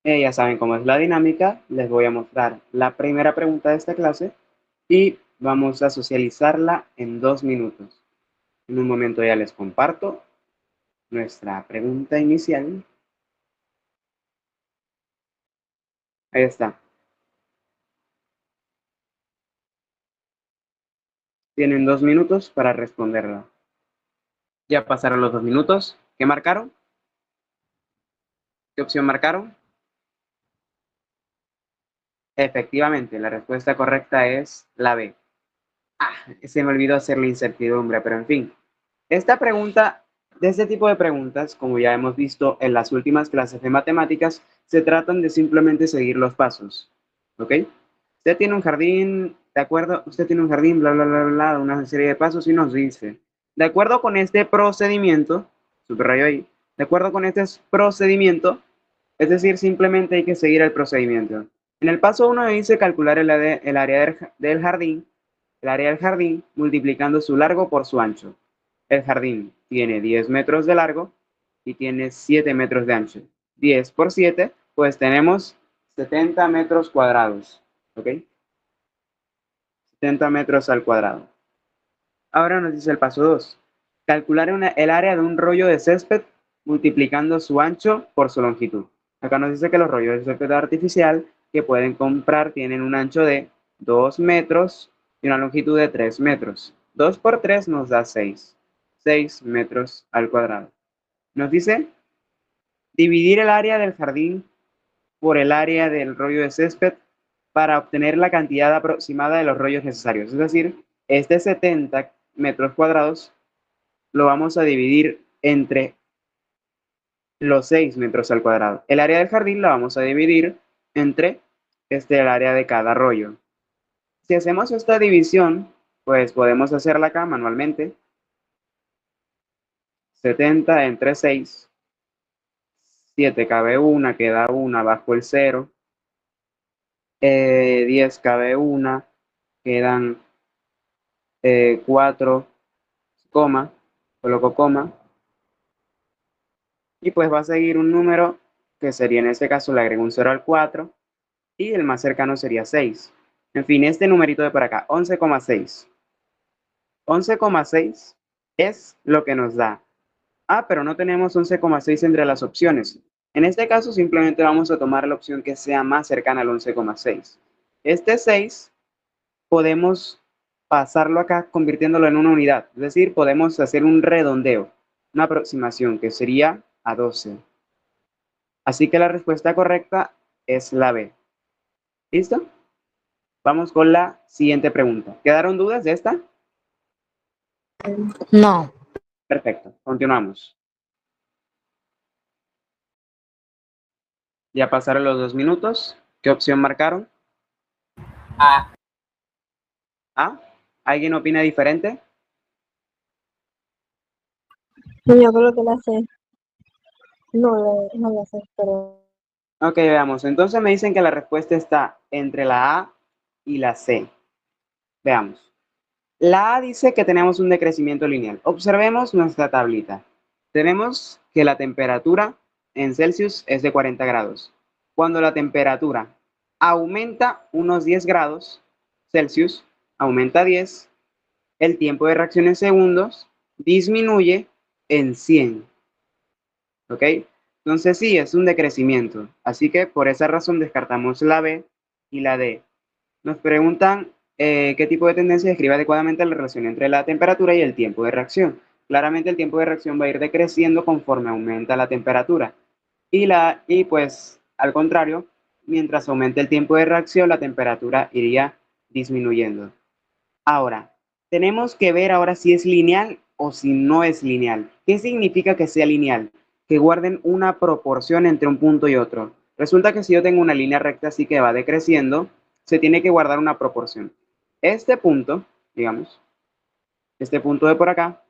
Ya saben cómo es la dinámica. Les voy a mostrar la primera pregunta de esta clase y vamos a socializarla en 2 minutos. En un momento ya les comparto nuestra pregunta inicial. Ahí está. Tienen 2 minutos para responderla. Ya pasaron los 2 minutos. ¿Qué marcaron? ¿Qué opción marcaron? Efectivamente, la respuesta correcta es la B. Se me olvidó hacer la incertidumbre, pero en fin. Esta pregunta, de este tipo de preguntas, como ya hemos visto en las últimas clases de matemáticas, se tratan de simplemente seguir los pasos. ¿Ok? Usted tiene un jardín, ¿de acuerdo? Usted tiene un jardín, bla, bla, bla, bla, una serie de pasos y nos dice, de acuerdo con este procedimiento, subrayo ahí, de acuerdo con este procedimiento, es decir, simplemente hay que seguir el procedimiento. En el paso 1 dice calcular el área del jardín, multiplicando su largo por su ancho. El jardín tiene 10 metros de largo y tiene 7 metros de ancho. 10 por 7, pues tenemos 70 metros cuadrados. ¿Ok? 70 metros al cuadrado. Ahora nos dice el paso 2. Calcular el área de un rollo de césped multiplicando su ancho por su longitud. Acá nos dice que los rollos de césped artificial que pueden comprar tienen un ancho de 2 metros y una longitud de 3 metros. 2 por 3 nos da 6. 6 metros al cuadrado. Nos dice dividir el área del jardín por el área del rollo de césped para obtener la cantidad aproximada de los rollos necesarios. Es decir, este 70 metros cuadrados lo vamos a dividir entre los 6 metros al cuadrado. El área del jardín la vamos a dividir entre el área de cada rollo. Si hacemos esta división, pues podemos hacerla acá manualmente. 70 entre 6. 7 cabe una, queda una bajo el 0. 10 cabe una, quedan 4, coma, coloco coma. Y pues va a seguir un número que sería, en este caso le agrego un 0 al 4 y el más cercano sería 6. En fin, este numerito de por acá, 11,6. 11,6 es lo que nos da. Pero no tenemos 11,6 entre las opciones. En este caso simplemente vamos a tomar la opción que sea más cercana al 11,6. Este 6 podemos pasarlo acá convirtiéndolo en una unidad. Es decir, podemos hacer un redondeo, una aproximación que sería a 12. Así que la respuesta correcta es la B. ¿Listo? Vamos con la siguiente pregunta. ¿Quedaron dudas de esta? No. Perfecto, continuamos. Ya pasaron los 2 minutos. ¿Qué opción marcaron? A. ¿Alguien opina diferente? Yo creo que la sé. No la sé, pero... Ok, veamos. Entonces me dicen que la respuesta está entre la A y la C. Veamos. La A dice que tenemos un decrecimiento lineal. Observemos nuestra tablita. Tenemos que la temperatura en Celsius es de 40 grados. Cuando la temperatura aumenta unos 10 grados Celsius, aumenta 10, el tiempo de reacción en segundos disminuye en 100. ¿Ok? Entonces sí, es un decrecimiento. Así que por esa razón descartamos la B y la D. Nos preguntan qué tipo de tendencia describe adecuadamente la relación entre la temperatura y el tiempo de reacción. Claramente el tiempo de reacción va a ir decreciendo conforme aumenta la temperatura. Y pues al contrario, mientras aumente el tiempo de reacción, la temperatura iría disminuyendo. Ahora, tenemos que ver ahora si es lineal o si no es lineal. ¿Qué significa que sea lineal? Que guarden una proporción entre un punto y otro. Resulta que si yo tengo una línea recta así que va decreciendo, se tiene que guardar una proporción. Este punto, digamos, este punto de por acá,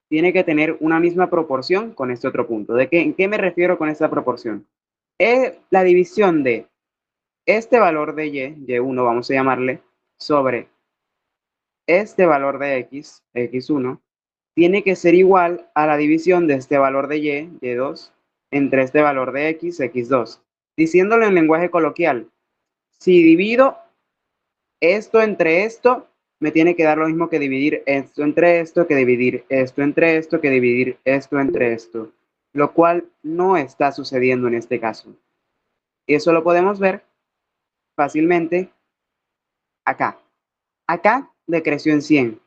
tiene que tener una misma proporción con este otro punto. ¿En qué me refiero con esta proporción? Es la división de este valor de y1 vamos a llamarle, sobre este valor de x, x1, tiene que ser igual a la división de este valor de y, y2, entre este valor de x, x2. Diciéndolo en lenguaje coloquial, si divido esto entre esto, me tiene que dar lo mismo que dividir esto entre esto, que dividir esto entre esto, que dividir esto entre esto, lo cual no está sucediendo en este caso. Y eso lo podemos ver fácilmente acá. Acá decreció en 100,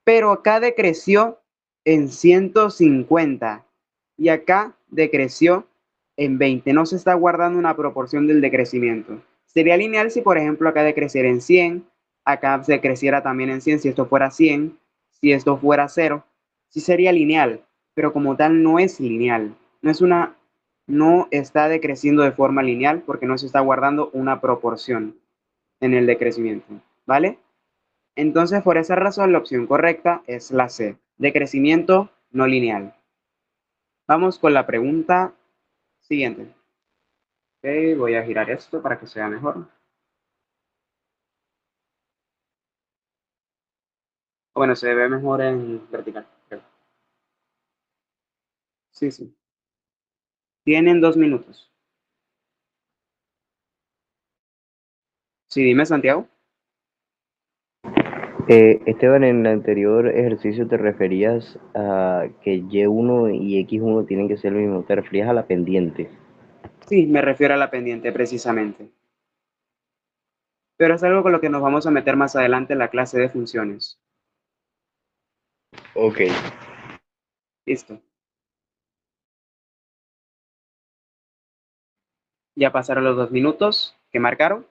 pero acá decreció en 150 y acá decreció en 20. No se está guardando una proporción del decrecimiento. Sería lineal si, por ejemplo, acá decreciera en 100, acá decreciera también en 100 si esto fuera 100, si esto fuera 0. Sí sería lineal, pero como tal no es lineal. No está decreciendo de forma lineal porque no se está guardando una proporción en el decrecimiento, ¿vale? Entonces, por esa razón, la opción correcta es la C, de crecimiento no lineal. Vamos con la pregunta siguiente. Ok, voy a girar esto para que sea mejor. Bueno, se ve mejor en vertical, creo. Sí, sí. Tienen 2 minutos. Sí, dime, Santiago. Esteban, en el anterior ejercicio te referías a que Y1 y X1 tienen que ser lo mismo, te referías a la pendiente. Sí, me refiero a la pendiente precisamente. Pero es algo con lo que nos vamos a meter más adelante en la clase de funciones. Ok. Listo. Ya pasaron los 2 minutos que marcaron.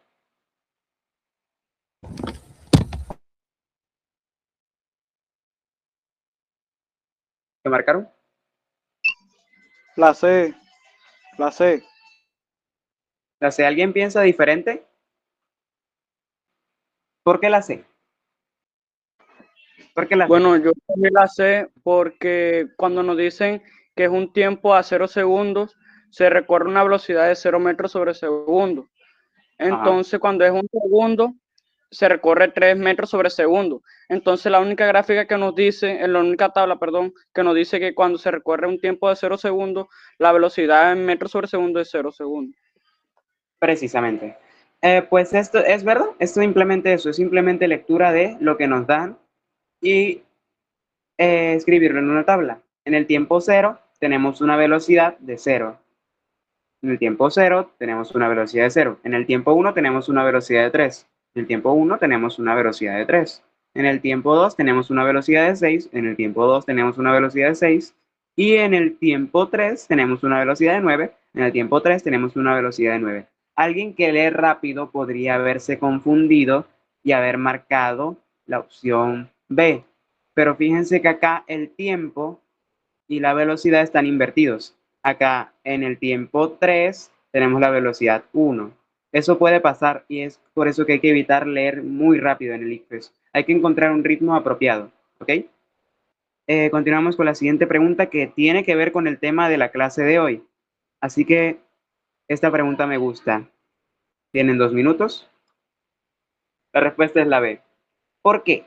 ¿Qué marcaron? La C, la C. ¿La C alguien piensa diferente? ¿Por qué la C? ¿Por qué la C? Bueno, yo también la sé porque cuando nos dicen que es un tiempo a 0 segundos, se recorre una velocidad de 0 metros sobre segundo. Ajá. Entonces, cuando es un segundo, se recorre 3 metros sobre segundo. Entonces, la única gráfica que nos dice, en la única tabla, perdón, que nos dice que cuando se recorre un tiempo de 0 segundos, la velocidad en metros sobre segundo es 0 segundos. Precisamente. Pues esto es verdad, esto es simplemente eso, es simplemente lectura de lo que nos dan y escribirlo en una tabla. En el tiempo cero tenemos una velocidad de 0. En el tiempo cero tenemos una velocidad de 0. En el tiempo 1 tenemos una velocidad de 3. En el tiempo 1 tenemos una velocidad de 3. En el tiempo 2 tenemos una velocidad de 6. En el tiempo 2 tenemos una velocidad de 6. Y en el tiempo 3 tenemos una velocidad de 9. En el tiempo 3 tenemos una velocidad de 9. Alguien que lee rápido podría haberse confundido y haber marcado la opción B. Pero fíjense que acá el tiempo y la velocidad están invertidos. Acá en el tiempo 3 tenemos la velocidad 1. Eso puede pasar y es por eso que hay que evitar leer muy rápido en el ICFES. Hay que encontrar un ritmo apropiado. ¿Ok? Continuamos con la siguiente pregunta que tiene que ver con el tema de la clase de hoy. Así que esta pregunta me gusta. ¿Tienen 2 minutos? La respuesta es la B. ¿Por qué?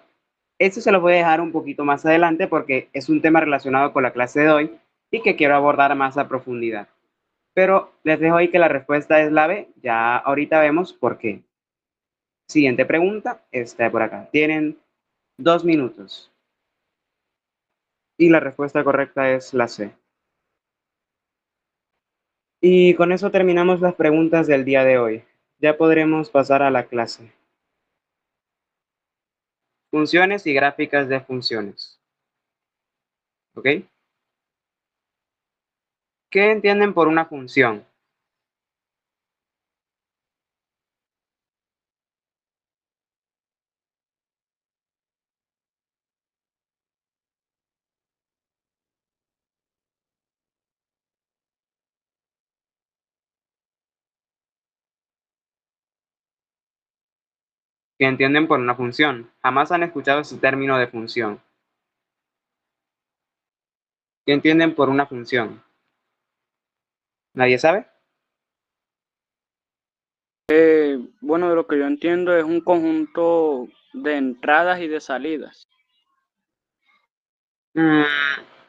Esto se lo voy a dejar un poquito más adelante porque es un tema relacionado con la clase de hoy y que quiero abordar más a profundidad. Pero les dejo ahí que la respuesta es la B. Ya ahorita vemos por qué. Siguiente pregunta, está por acá. Tienen 2 minutos. Y la respuesta correcta es la C. Y con eso terminamos las preguntas del día de hoy. Ya podremos pasar a la clase. Funciones y gráficas de funciones. ¿Ok? ¿Qué entienden por una función? ¿Qué entienden por una función? Jamás han escuchado ese término de función. ¿Qué entienden por una función? ¿Nadie sabe? Bueno, de lo que yo entiendo es un conjunto de entradas y de salidas.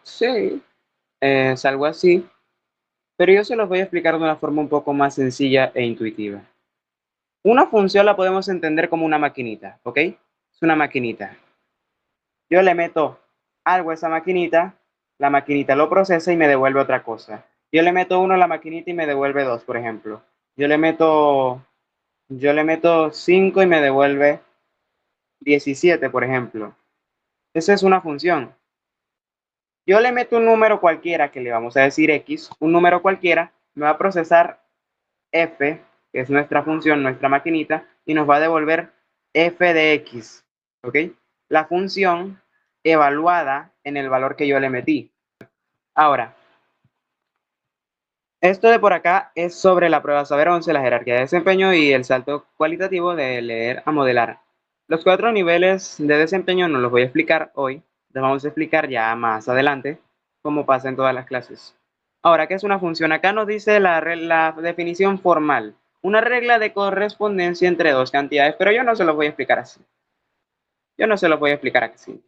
Sí, es algo así. pero yo se los voy a explicar de una forma un poco más sencilla e intuitiva. Una función la podemos entender como una maquinita, ¿ok? Es una maquinita. Yo le meto algo a esa maquinita, la maquinita lo procesa y me devuelve otra cosa. Yo le meto 1 a la maquinita y me devuelve 2, por ejemplo. Yo le meto 5 y me devuelve 17, por ejemplo. Esa es una función. Yo le meto un número cualquiera, que le vamos a decir x, un número cualquiera, me va a procesar f, que es nuestra función, nuestra maquinita, y nos va a devolver f de x, ¿ok? La función evaluada en el valor que yo le metí. Ahora, esto de por acá es sobre la prueba Saber 11, la jerarquía de desempeño y el salto cualitativo de leer a modelar. Los 4 niveles de desempeño no los voy a explicar hoy, los vamos a explicar ya más adelante, como pasa en todas las clases. Ahora, ¿qué es una función? Acá nos dice la definición formal, una regla de correspondencia entre dos cantidades, pero yo no se los voy a explicar así. Yo no se los voy a explicar así.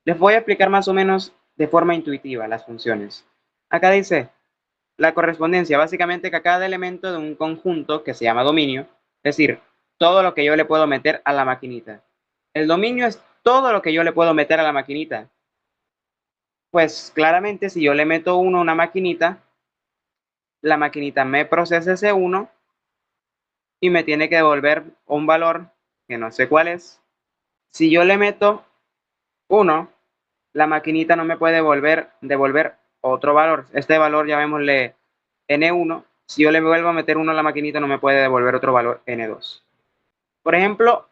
Les voy a explicar más o menos de forma intuitiva las funciones. Acá dice la correspondencia, básicamente que a cada elemento de un conjunto que se llama dominio, es decir, todo lo que yo le puedo meter a la maquinita. El dominio es todo lo que yo le puedo meter a la maquinita. Pues claramente si yo le meto 1 a una maquinita, la maquinita me procesa ese 1 y me tiene que devolver un valor que no sé cuál es. Si yo le meto 1, la maquinita no me puede devolver otro valor. Este valor llamémosle n1. Si yo le vuelvo a meter 1 a la maquinita no me puede devolver otro valor n2. Por ejemplo,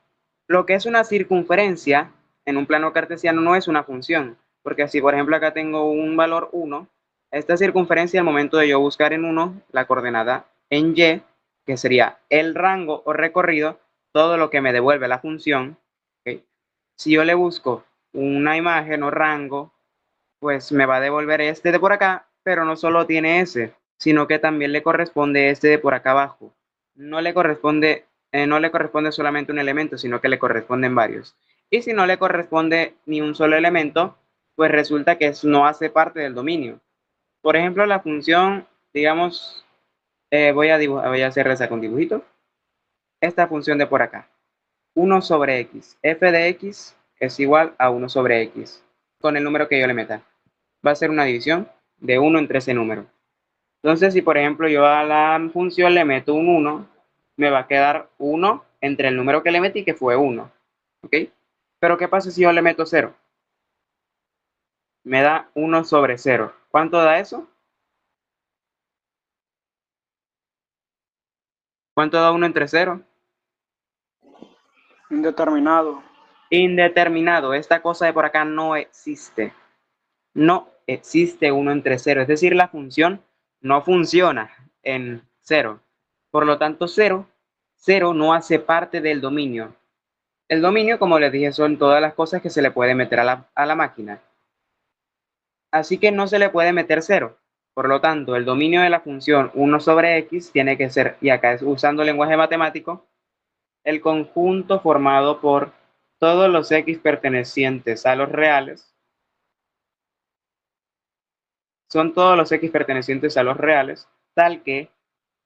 lo que es una circunferencia en un plano cartesiano no es una función, porque si por ejemplo acá tengo un valor 1, esta circunferencia al momento de yo buscar en 1 la coordenada en y, que sería el rango o recorrido, todo lo que me devuelve la función, ¿okay? Si yo le busco una imagen o rango, pues me va a devolver este de por acá, pero no solo tiene ese, sino que también le corresponde este de por acá abajo. No le corresponde solamente un elemento, sino que le corresponden varios. Y si no le corresponde ni un solo elemento, pues resulta que no hace parte del dominio. Por ejemplo, la función, digamos, voy a hacer esa con dibujito. Esta función de por acá, 1 sobre x. F de x es igual a 1 sobre x, con el número que yo le meta. Va a ser una división de 1 entre ese número. Entonces, si por ejemplo yo a la función le meto un 1, me va a quedar 1 entre el número que le metí, que fue 1. ¿Ok? Pero ¿qué pasa si yo le meto 0? Me da 1 sobre 0. ¿Cuánto da eso? ¿Cuánto da 1 entre 0? Indeterminado. Indeterminado. Esta cosa de por acá no existe. No existe 1 entre 0. Es decir, la función no funciona en 0. Por lo tanto, 0 no hace parte del dominio. El dominio, como les dije, son todas las cosas que se le puede meter a la máquina. Así que no se le puede meter 0. Por lo tanto, el dominio de la función 1 sobre x tiene que ser, y acá es usando lenguaje matemático, el conjunto formado por todos los x pertenecientes a los reales. Son todos los x pertenecientes a los reales, tal que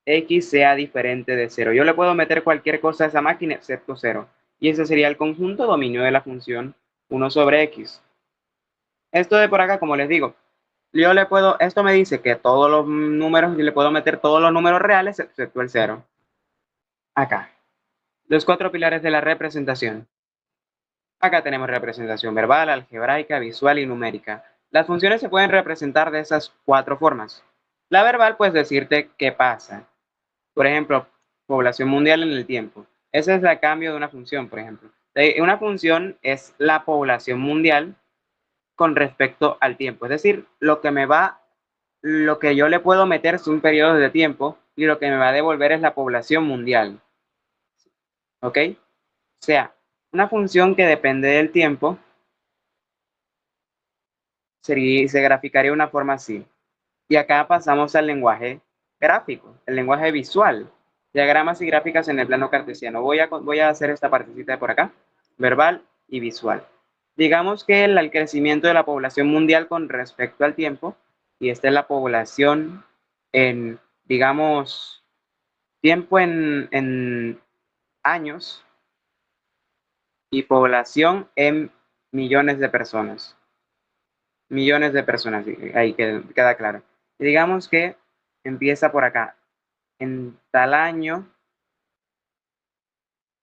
x sea diferente de 0. Yo le puedo meter cualquier cosa a esa máquina excepto 0. Y ese sería el conjunto dominio de la función 1 sobre x. Esto de por acá, como les digo, esto me dice que todos los números, yo le puedo meter todos los números reales excepto el 0. Acá. Los 4 pilares de la representación. Acá tenemos representación verbal, algebraica, visual y numérica. Las funciones se pueden representar de esas 4 formas. La verbal, pues decirte qué pasa. Por ejemplo, población mundial en el tiempo. Ese es el cambio de una función, por ejemplo. Una función es la población mundial con respecto al tiempo. Es decir, lo que yo le puedo meter es un periodo de tiempo y lo que me va a devolver es la población mundial. ¿Ok? O sea, una función que depende del tiempo se graficaría de una forma así. Y acá pasamos al lenguaje gráfico, el lenguaje visual. Diagramas y gráficas en el plano cartesiano. Voy a hacer esta partecita de por acá, verbal y visual. Digamos que el crecimiento de la población mundial con respecto al tiempo, y esta es la población en, digamos, tiempo en años y población en millones de personas. Millones de personas, ahí queda claro. Y digamos que empieza por acá, en tal año,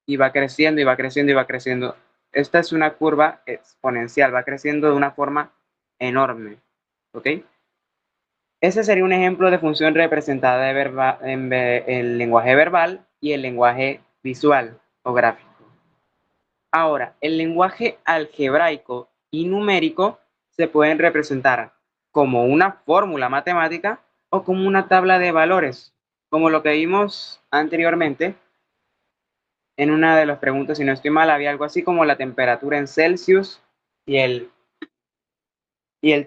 y va creciendo y va creciendo y va creciendo. Esta es una curva exponencial, va creciendo de una forma enorme. ¿Ok? Ese sería un ejemplo de función representada en el lenguaje verbal y el lenguaje visual o gráfico. Ahora, el lenguaje algebraico y numérico se pueden representar como una fórmula matemática o como una tabla de valores, como lo que vimos anteriormente. En una de las preguntas, si no estoy mal, había algo así como la temperatura en Celsius y el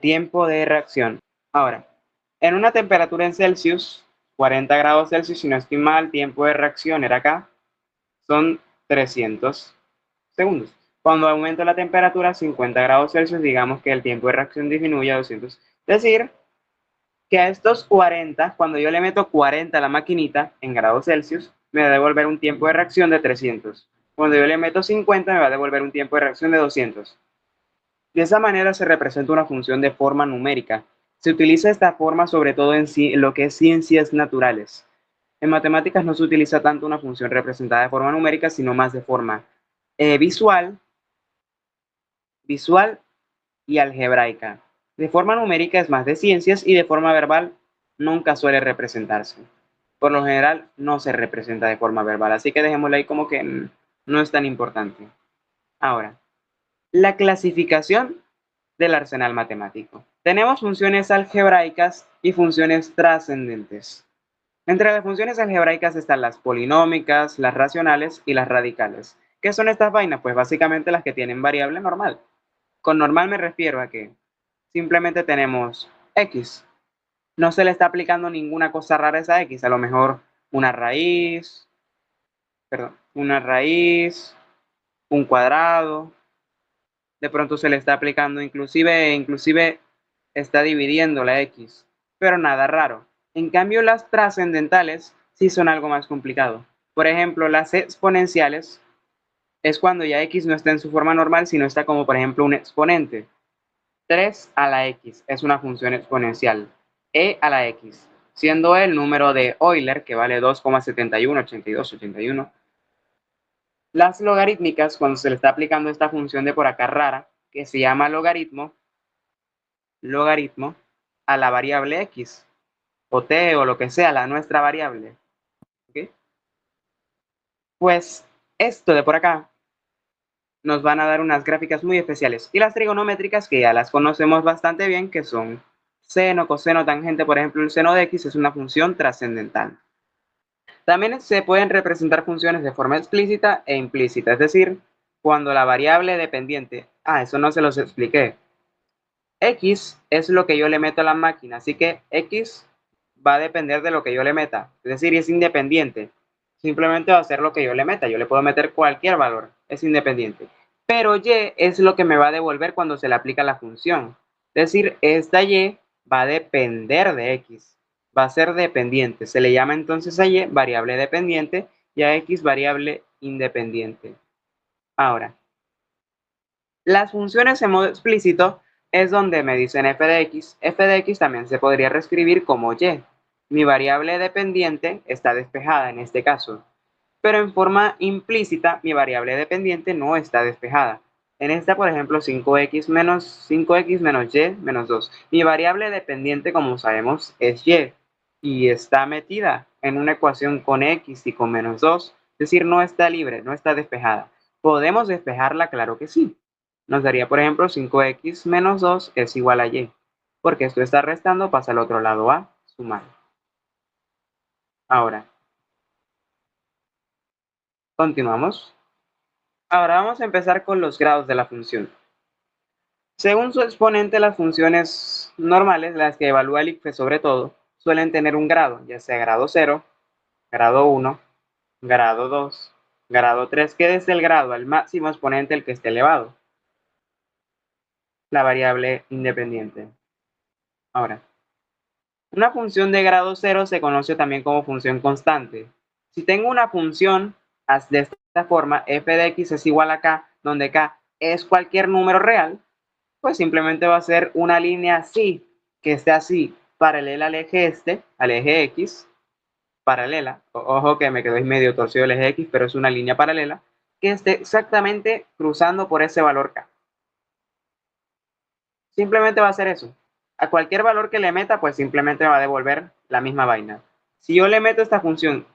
tiempo de reacción. Ahora, en una temperatura en Celsius, 40 grados Celsius, si no estoy mal, tiempo de reacción era acá, son 300 segundos. Cuando aumenta la temperatura a 50 grados Celsius, digamos que el tiempo de reacción disminuye a 200. Es decir, que a estos 40, cuando yo le meto 40 a la maquinita en grados Celsius, me va a devolver un tiempo de reacción de 300. Cuando yo le meto 50, me va a devolver un tiempo de reacción de 200. De esa manera se representa una función de forma numérica. Se utiliza esta forma sobre todo en lo que es ciencias naturales. En matemáticas no se utiliza tanto una función representada de forma numérica, sino más de forma visual y algebraica. De forma numérica es más de ciencias y de forma verbal nunca suele representarse. Por lo general no se representa de forma verbal, así que dejémoslo ahí como que no es tan importante. Ahora, la clasificación del arsenal matemático. Tenemos funciones algebraicas y funciones trascendentes. Entre las funciones algebraicas están las polinómicas, las racionales y las radicales. ¿Qué son estas vainas? Pues básicamente las que tienen variable normal. Con normal me refiero a que simplemente tenemos x. No se le está aplicando ninguna cosa rara a esa x. A lo mejor una raíz, un cuadrado. De pronto se le está aplicando inclusive está dividiendo la x. Pero nada raro. En cambio, las trascendentales sí son algo más complicado. Por ejemplo, las exponenciales es cuando ya x no está en su forma normal, sino está como por ejemplo un exponente. 3 a la x es una función exponencial. E a la x, siendo el número de Euler, que vale 2,718281. Las logarítmicas, cuando se le está aplicando esta función de por acá rara, que se llama logaritmo a la variable x, o t, o lo que sea, la nuestra variable. ¿Okay? Pues esto de por acá nos van a dar unas gráficas muy especiales. Y las trigonométricas, que ya las conocemos bastante bien, que son seno, coseno, tangente. Por ejemplo, el seno de x es una función trascendental. También se pueden representar funciones de forma explícita e implícita, es decir, cuando la variable dependiente, eso no se los expliqué. X es lo que yo le meto a la máquina, así que X va a depender de lo que yo le meta, es decir, es independiente. Simplemente va a ser lo que yo le meta, yo le puedo meter cualquier valor, es independiente. Pero Y es lo que me va a devolver cuando se le aplica la función. Es decir, esta Y va a depender de X, va a ser dependiente. Se le llama entonces a Y variable dependiente y a X variable independiente. Ahora, las funciones en modo explícito es donde me dicen f de x también se podría reescribir como y. Mi variable dependiente está despejada en este caso, pero en forma implícita mi variable dependiente no está despejada. En esta, por ejemplo, 5x menos y menos 2. Mi variable dependiente, como sabemos, es y está metida en una ecuación con x y con menos 2, es decir, no está libre, no está despejada. ¿Podemos despejarla? Claro que sí. Nos daría, por ejemplo, 5x menos 2 es igual a y. Porque esto está restando, pasa al otro lado a sumar. Ahora, continuamos. Ahora vamos a empezar con los grados de la función. Según su exponente, las funciones normales, las que evalúa el ICFES sobre todo, suelen tener un grado, ya sea grado 0, grado 1, grado 2, grado 3, que es el grado al máximo exponente el que esté elevado. La variable independiente. Ahora, Una función de grado 0 se conoce también como función constante. Si tengo una función de esta forma, f de x es igual a k, donde k es cualquier número real, pues simplemente va a ser una línea así, que esté así, paralela al eje x, paralela, ojo que me quedó medio torcido el eje x, pero es una línea paralela, que esté exactamente cruzando por ese valor k. Simplemente va a hacer eso. A cualquier valor que le meta, pues simplemente va a devolver la misma vaina. Si yo le meto esta función,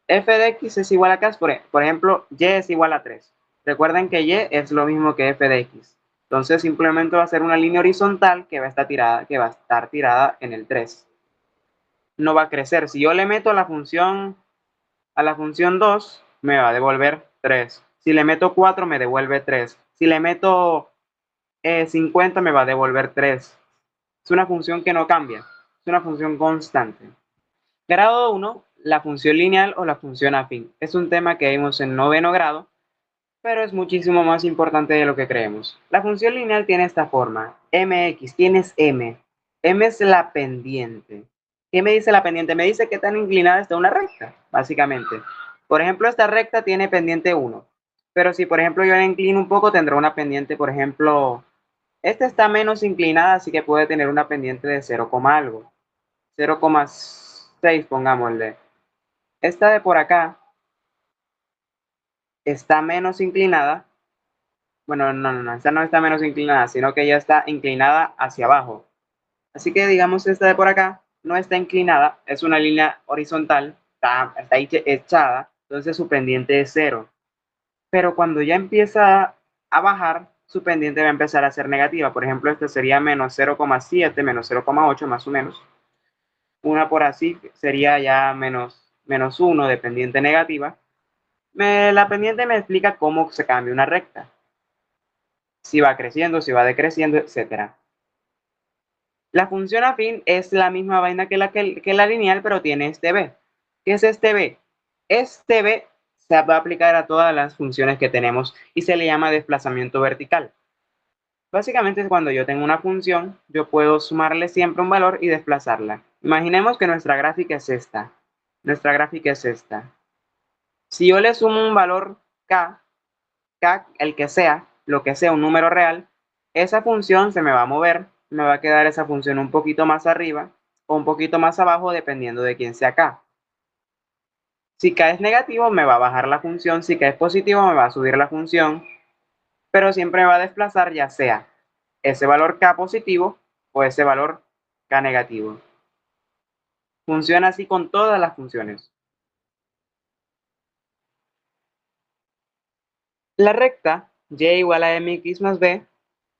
f de x es igual a k, por ejemplo, y es igual a 3. Recuerden que y es lo mismo que f de x. Entonces simplemente va a ser una línea horizontal que va a estar tirada en el 3. No va a crecer. Si yo le meto a la función 2, me va a devolver 3. Si le meto 4, me devuelve 3. Si le meto 50, me va a devolver 3. Es una función que no cambia, es una función constante. Grado 1, la función lineal o la función afín. Es un tema que vimos en noveno grado, pero es muchísimo más importante de lo que creemos. La función lineal tiene esta forma, mx, tienes m. M es la pendiente. ¿Qué me dice la pendiente? Me dice qué tan inclinada está una recta, básicamente. Por ejemplo, esta recta tiene pendiente 1, pero si por ejemplo yo la inclino un poco, tendrá una pendiente, por ejemplo, esta está menos inclinada, así que puede tener una pendiente de 0, algo. 0,6, pongámosle. Esta de por acá está menos inclinada. Bueno, no, esta no está menos inclinada, sino que ya está inclinada hacia abajo. Así que digamos esta de por acá no está inclinada, es una línea horizontal, está echada, entonces su pendiente es 0. Pero cuando ya empieza a bajar, su pendiente va a empezar a ser negativa. Por ejemplo, este sería menos 0,7, menos 0,8 más o menos. Una por así sería ya menos 1 de pendiente negativa. La pendiente me explica cómo se cambia una recta. Si va creciendo, si va decreciendo, etc. La función afín es la misma vaina que la lineal, pero tiene este b. ¿Qué es este b? Este b se va a aplicar a todas las funciones que tenemos y se le llama desplazamiento vertical. Básicamente, cuando yo tengo una función, yo puedo sumarle siempre un valor y desplazarla. Imaginemos que nuestra gráfica es esta. Nuestra gráfica es esta. Si yo le sumo un valor k, el que sea, lo que sea, un número real, esa función se me va a mover, me va a quedar esa función un poquito más arriba o un poquito más abajo dependiendo de quién sea k. Si k es negativo, me va a bajar la función, si k es positivo, me va a subir la función, pero siempre me va a desplazar ya sea ese valor k positivo o ese valor k negativo. Funciona así con todas las funciones. La recta y igual a mx más b,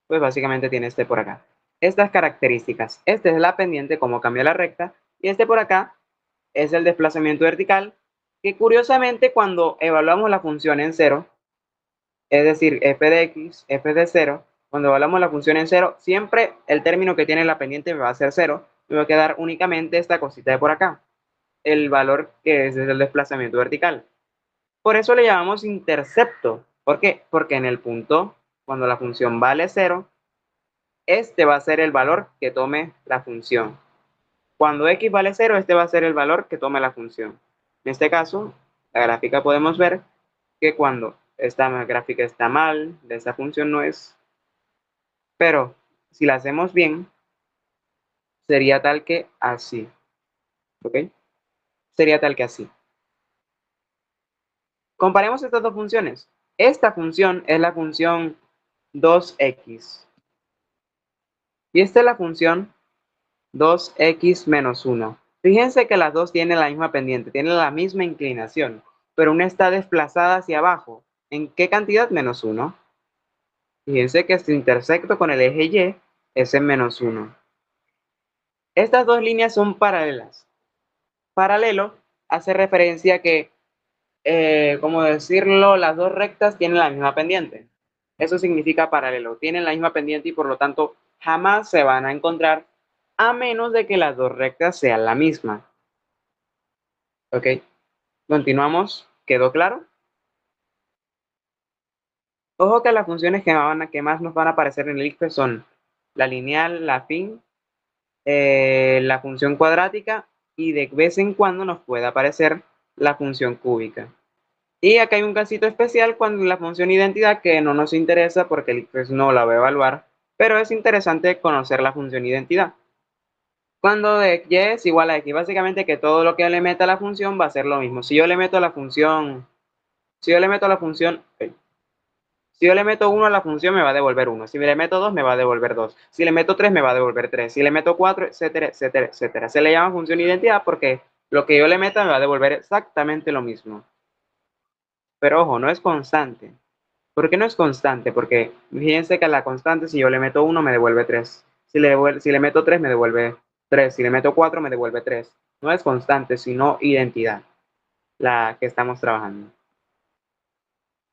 pues básicamente tiene este por acá. Estas características. Este es la pendiente, cómo cambia la recta, y este por acá es el desplazamiento vertical, que curiosamente cuando evaluamos la función en 0, es decir, f de x, f de 0, cuando evaluamos la función en 0, siempre el término que tiene la pendiente me va a ser 0, me va a quedar únicamente esta cosita de por acá, el valor que es el desplazamiento vertical. Por eso le llamamos intercepto. ¿Por qué? Porque en el punto, cuando la función vale 0, este va a ser el valor que tome la función. Cuando x vale 0, este va a ser el valor que tome la función. En este caso, la gráfica podemos ver que cuando esta gráfica está mal, de esa función no es, pero si la hacemos bien, sería tal que así. ¿Ok? Sería tal que así. Comparemos estas dos funciones. Esta función es la función 2x. Y esta es la función 2x menos 1. Fíjense que las dos tienen la misma pendiente, tienen la misma inclinación, pero una está desplazada hacia abajo. ¿En qué cantidad? Menos 1. Fíjense que este intersecto con el eje y es en menos 1. Estas dos líneas son paralelas. Paralelo hace referencia a que, ¿cómo decirlo? Las dos rectas tienen la misma pendiente. Eso significa paralelo. Tienen la misma pendiente y por lo tanto jamás se van a encontrar a menos de que las dos rectas sean la misma. ¿Ok? Continuamos. ¿Quedó claro? Ojo que las funciones que más nos van a aparecer en el ICFES son la lineal, la afín la función cuadrática y de vez en cuando nos puede aparecer la función cúbica. Y acá hay un casito especial cuando la función identidad que no nos interesa porque el quiz no la va a evaluar, pero es interesante conocer la función identidad. Cuando de y es igual a x, básicamente que todo lo que le meta a la función va a ser lo mismo. Si yo le meto a la función, si yo le meto 1 a la función me va a devolver 1. Si le meto 2 me va a devolver 2. Si le meto 3 me va a devolver 3. Si le meto 4, etcétera, etcétera, etcétera. Se le llama función identidad porque lo que yo le meta me va a devolver exactamente lo mismo. Pero ojo, no es constante. ¿Por qué no es constante? Porque fíjense que la constante, si yo le meto 1, me devuelve 3. Si le meto 3, me devuelve 3. Si le meto 4, me devuelve 3. No es constante, sino identidad, la que estamos trabajando.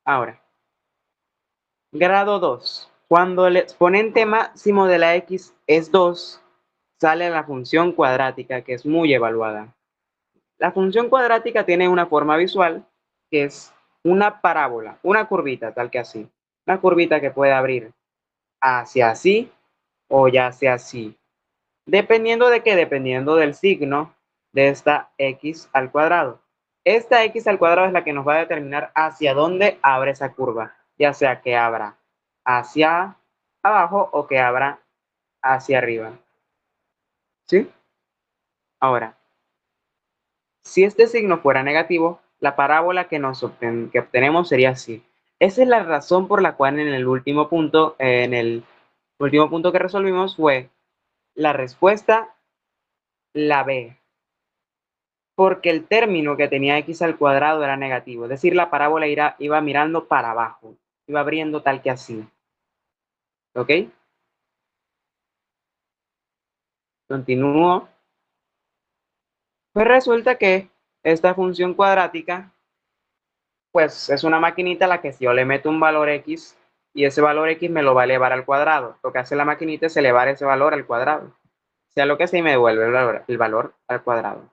Ahora, grado 2. Cuando el exponente máximo de la x es 2, sale la función cuadrática, que es muy evaluada. La función cuadrática tiene una forma visual, que es una parábola, una curvita, tal que así. Una curvita que puede abrir hacia así o ya sea así. ¿Dependiendo de qué? Dependiendo del signo de esta x al cuadrado. Esta x al cuadrado es la que nos va a determinar hacia dónde abre esa curva, ya sea que abra hacia abajo o que abra hacia arriba. ¿Sí? Ahora, si este signo fuera negativo, la parábola que obtenemos sería así. Esa es la razón por la cual en el último punto que resolvimos fue la respuesta la B, porque el término que tenía x al cuadrado era negativo, es decir, la parábola iba mirando para abajo, iba abriendo tal que así. ¿Ok? Continúo. Pues resulta que esta función cuadrática, pues es una maquinita a la que si yo le meto un valor x y ese valor x me lo va a elevar al cuadrado, lo que hace la maquinita es elevar ese valor al cuadrado. Sea lo que sea y me devuelve el valor al cuadrado.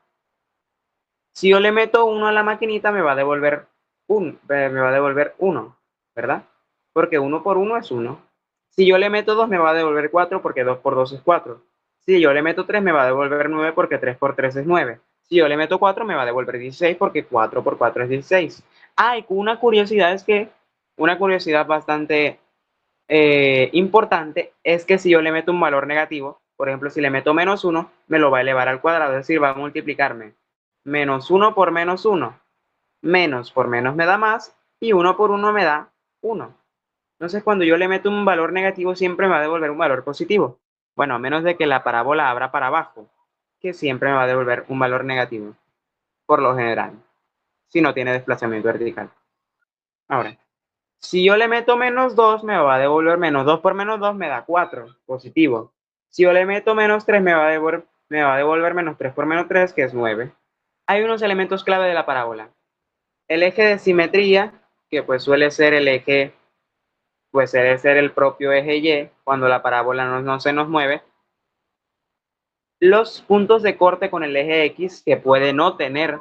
Si yo le meto 1 a la maquinita me va a devolver 1, ¿verdad? Porque 1 por 1 es 1. Si yo le meto 2 me va a devolver 4 porque 2 por 2 es 4. Si yo le meto 3 me va a devolver 9 porque 3 por 3 es 9. Si yo le meto 4 me va a devolver 16 porque 4 por 4 es 16. Ah, y una curiosidad bastante importante es que si yo le meto un valor negativo, por ejemplo, si le meto -1, me lo va a elevar al cuadrado, es decir, va a multiplicarme. -1 por -1. Menos por menos me da más y 1 por 1 me da 1. Entonces, cuando yo le meto un valor negativo, siempre me va a devolver un valor positivo. Bueno, a menos de que la parábola abra para abajo, que siempre me va a devolver un valor negativo, por lo general, si no tiene desplazamiento vertical. Ahora, si yo le meto -2, me va a devolver -2 por -2 me da 4, positivo. Si yo le meto -3, me va a devolver -3 por -3, que es 9. Hay unos elementos clave de la parábola. El eje de simetría, que pues suele ser el propio eje Y, cuando la parábola no se nos mueve. Los puntos de corte con el eje X, que puede no tener,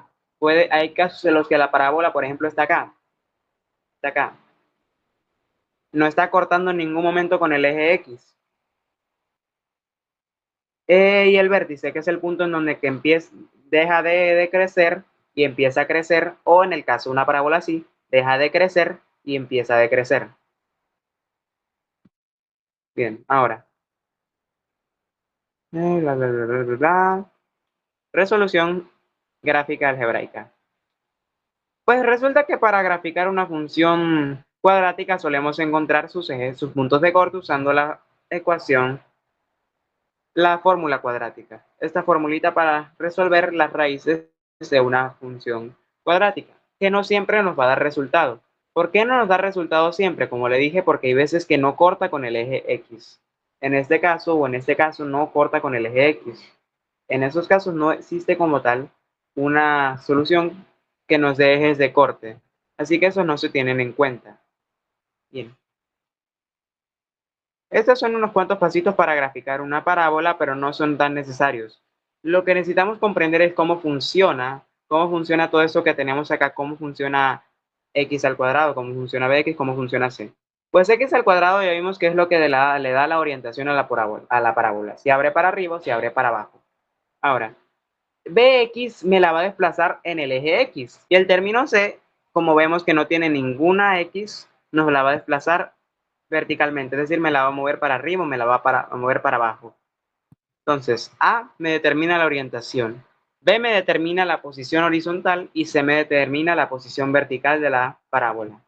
hay casos en los que la parábola, por ejemplo, está acá. No está cortando en ningún momento con el eje X. Y el vértice, que es el punto en donde deja de crecer y empieza a crecer, o en el caso de una parábola así, deja de crecer y empieza a decrecer. Bien, ahora. Resolución gráfica algebraica. Pues resulta que para graficar una función cuadrática solemos encontrar sus ejes, sus puntos de corte usando la fórmula cuadrática. Esta formulita para resolver las raíces de una función cuadrática, que no siempre nos va a dar resultado. ¿Por qué no nos da resultado siempre? Como le dije, porque hay veces que no corta con el eje X. En este caso no corta con el eje X. En esos casos no existe como tal una solución que nos dé ejes de corte. Así que esos no se tienen en cuenta. Bien. Estos son unos cuantos pasitos para graficar una parábola, pero no son tan necesarios. Lo que necesitamos comprender es cómo funciona todo eso que tenemos acá, cómo funciona x al cuadrado, cómo funciona bx, cómo funciona c. Pues x al cuadrado ya vimos que es lo que le da la orientación a la parábola. Si abre para arriba o si abre para abajo. Ahora, bx me la va a desplazar en el eje x. Y el término c, como vemos que no tiene ninguna x, nos la va a desplazar verticalmente. Es decir, me la va a mover para arriba o me la va a mover para abajo. Entonces, A me determina la orientación, B me determina la posición horizontal y C me determina la posición vertical de la parábola.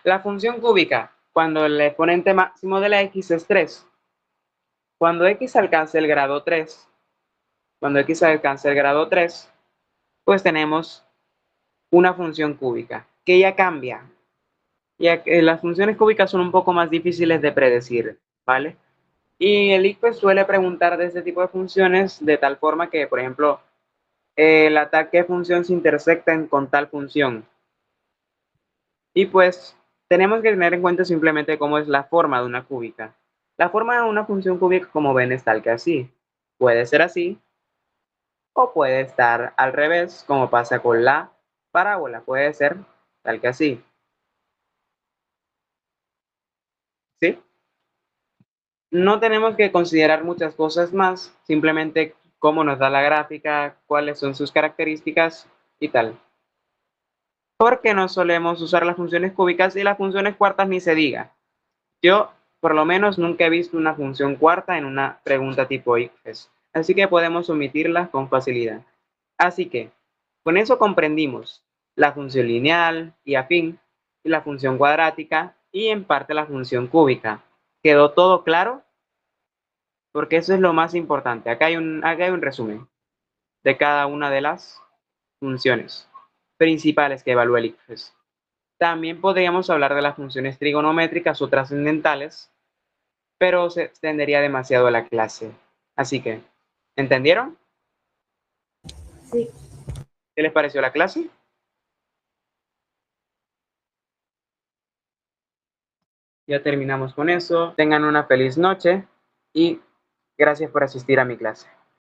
La función cúbica, cuando el exponente máximo de la x es 3. Cuando x alcance el grado 3, pues tenemos una función cúbica, que ya cambia. Ya que las funciones cúbicas son un poco más difíciles de predecir, ¿vale? Y el ICFES suele preguntar de este tipo de funciones de tal forma que, por ejemplo, el ataque función se intersecta con tal función. Y pues tenemos que tener en cuenta simplemente cómo es la forma de una cúbica. La forma de una función cúbica, como ven, es tal que así. Puede ser así o puede estar al revés, como pasa con la parábola. Puede ser tal que así. ¿Sí? No tenemos que considerar muchas cosas más, simplemente cómo nos da la gráfica, cuáles son sus características y tal. Porque no solemos usar las funciones cúbicas y las funciones cuartas ni se diga. Yo, por lo menos, nunca he visto una función cuarta en una pregunta tipo ICFES, así que podemos omitirlas con facilidad. Así que, con eso comprendimos la función lineal y afín, y la función cuadrática, y en parte la función cúbica. ¿Quedó todo claro? Porque eso es lo más importante. Acá hay un resumen de cada una de las funciones principales que evalúa el ICFES. También podríamos hablar de las funciones trigonométricas o trascendentales, pero se extendería demasiado la clase. Así que, ¿entendieron? Sí. ¿Qué les pareció la clase? Ya terminamos con eso. Tengan una feliz noche y gracias por asistir a mi clase.